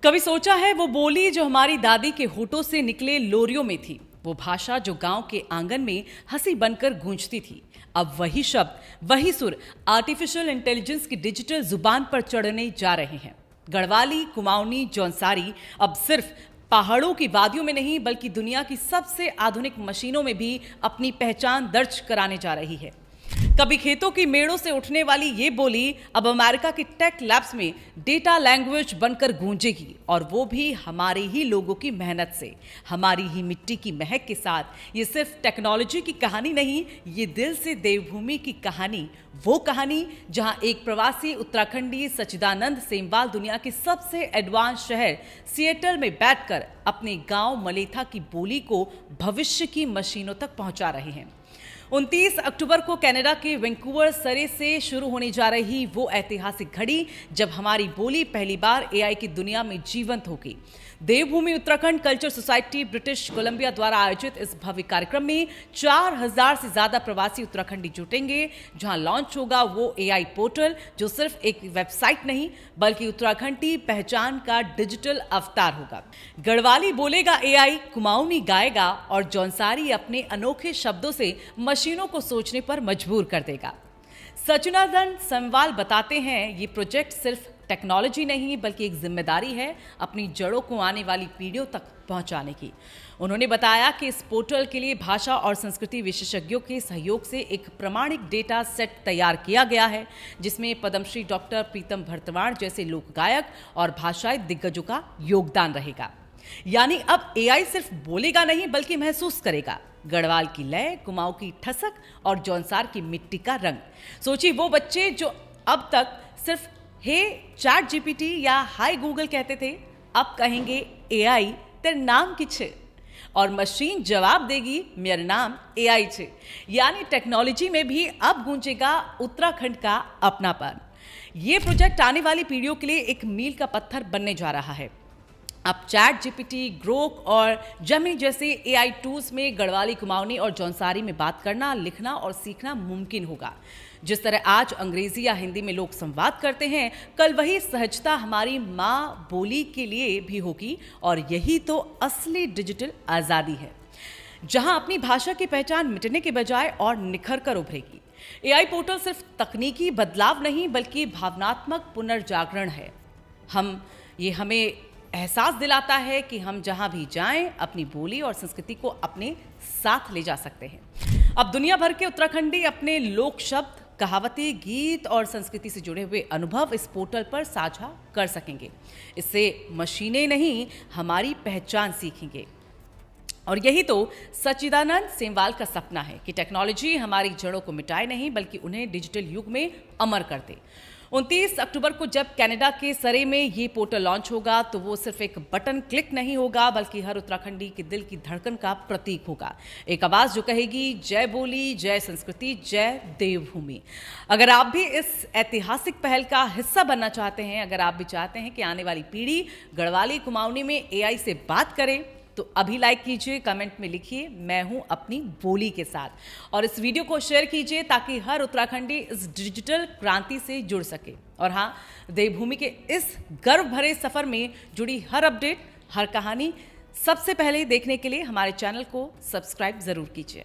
कभी सोचा है वो बोली जो हमारी दादी के होठों से निकले लोरियों में थी, वो भाषा जो गांव के आंगन में हंसी बनकर गूंजती थी। अब वही शब्द, वही सुर आर्टिफिशियल इंटेलिजेंस की डिजिटल जुबान पर चढ़ने जा रहे हैं। गढ़वाली, कुमाऊनी, जौनसारी अब सिर्फ पहाड़ों की वादियों में नहीं बल्कि दुनिया की सबसे आधुनिक मशीनों में भी अपनी पहचान दर्ज कराने जा रही है। कभी खेतों की मेड़ों से उठने वाली ये बोली अब अमेरिका के टेक लैब्स में डेटा लैंग्वेज बनकर गूंजेगी, और वो भी हमारे ही लोगों की मेहनत से, हमारी ही मिट्टी की महक के साथ। ये सिर्फ टेक्नोलॉजी की कहानी नहीं, ये दिल से देवभूमि की कहानी, वो कहानी जहां एक प्रवासी उत्तराखंडी सच्चिदानंद सेमवाल दुनिया के सबसे एडवांस शहर सिएटल में बैठकर अपने गांव मलेथा की बोली को भविष्य की मशीनों तक पहुंचा रहे हैं। 29 अक्टूबर को कनाडा के वैंकूवर सरे से शुरू होने जा रही वो ऐतिहासिक घड़ी जब हमारी बोली पहली बार एआई की दुनिया में जीवंत होगी। Devbhoomi Uttarakhand culture society British Columbia द्वारा आयोजित इस भव्य कार्यक्रम में 4000 से ज्यादा प्रवासी उत्तराखंडी जुटेंगे, जहां लॉन्च होगा वो एआई पोर्टल जो सिर्फ एक वेबसाइट नहीं बल्कि उत्तराखंडी पहचान का डिजिटल अवतार होगा। गढ़वाली बोलेगा एआई, कुमाऊनी गाएगा और जौनसारी अपने अनोखे शब्दों से मशीनों को सोचने पर मजबूर कर देगा। सच्चिदानंद सेमवाल बताते हैं ये प्रोजेक्ट सिर्फ टेक्नोलॉजी नहीं बल्कि एक जिम्मेदारी है अपनी जड़ों को आने वाली पीढ़ियों तक पहुंचाने की। उन्होंने बताया कि इस पोर्टल के लिए भाषा और संस्कृति विशेषज्ञों के सहयोग से एक प्रमाणिक डेटा सेट तैयार किया गया है, जिसमें पद्मश्री डॉक्टर प्रीतम भरतवाण जैसे लोक गायक और भाषाई दिग्गजों का योगदान रहेगा। यानी अब एआई सिर्फ बोलेगा नहीं बल्कि महसूस करेगा। गढ़वाल की लय, कुमाऊं की ठसक और जौनसार की मिट्टी का रंग। सोचिए वो बच्चे जो अब तक सिर्फ हे चैट जीपीटी या हाय गूगल कहते थे, अब कहेंगे एआई तेरे नाम किछ, और मशीन जवाब देगी मेरा नाम एआई छे। यानी टेक्नोलॉजी में भी अब गूंजेगा उत्तराखंड का अपनापन। ये प्रोजेक्ट आने वाली पीढ़ियों के लिए एक मील का पत्थर बनने जा रहा है। अब चैट जीपीटी, ग्रोक और जेमिनी जैसे एआई टूल्स में गढ़वाली, कुमाऊनी और जौनसारी में बात करना, लिखना और सीखना मुमकिन होगा। जिस तरह आज अंग्रेजी या हिंदी में लोग संवाद करते हैं, कल वही सहजता हमारी माँ बोली के लिए भी होगी। और यही तो असली डिजिटल आज़ादी है, जहां अपनी भाषा की पहचान मिटने के बजाय और निखर कर उभरेगी। एआई पोर्टल सिर्फ तकनीकी बदलाव नहीं बल्कि भावनात्मक पुनर्जागरण है। हमें एहसास दिलाता है कि हम जहां भी जाएं अपनी बोली और संस्कृति को अपने साथ ले जा सकते हैं। अब दुनिया भर के उत्तराखंडी अपने लोक शब्द, कहावतें, गीत और संस्कृति से जुड़े हुए अनुभव इस पोर्टल पर साझा कर सकेंगे। इससे मशीनें नहीं हमारी पहचान सीखेंगे। और यही तो सच्चिदानंद सेमवाल का सपना है कि टेक्नोलॉजी हमारी जड़ों को मिटाए नहीं बल्कि उन्हें डिजिटल युग में अमर कर दे। 29 अक्टूबर को जब कनाडा के सरे में ये पोर्टल लॉन्च होगा तो वो सिर्फ एक बटन क्लिक नहीं होगा बल्कि हर उत्तराखंडी के दिल की धड़कन का प्रतीक होगा। एक आवाज जो कहेगी जय बोली, जय संस्कृति, जय देवभूमि। अगर आप भी इस ऐतिहासिक पहल का हिस्सा बनना चाहते हैं, अगर आप भी चाहते हैं कि आने वाली पीढ़ी गढ़वाली, कुमाऊनी में एआई से बात करे, तो अभी लाइक कीजिए, कमेंट में लिखिए मैं हूं अपनी बोली के साथ, और इस वीडियो को शेयर कीजिए ताकि हर उत्तराखंडी इस डिजिटल क्रांति से जुड़ सके। और हाँ, देवभूमि के इस गर्व भरे सफर में जुड़ी हर अपडेट, हर कहानी सबसे पहले देखने के लिए हमारे चैनल को सब्सक्राइब जरूर कीजिए।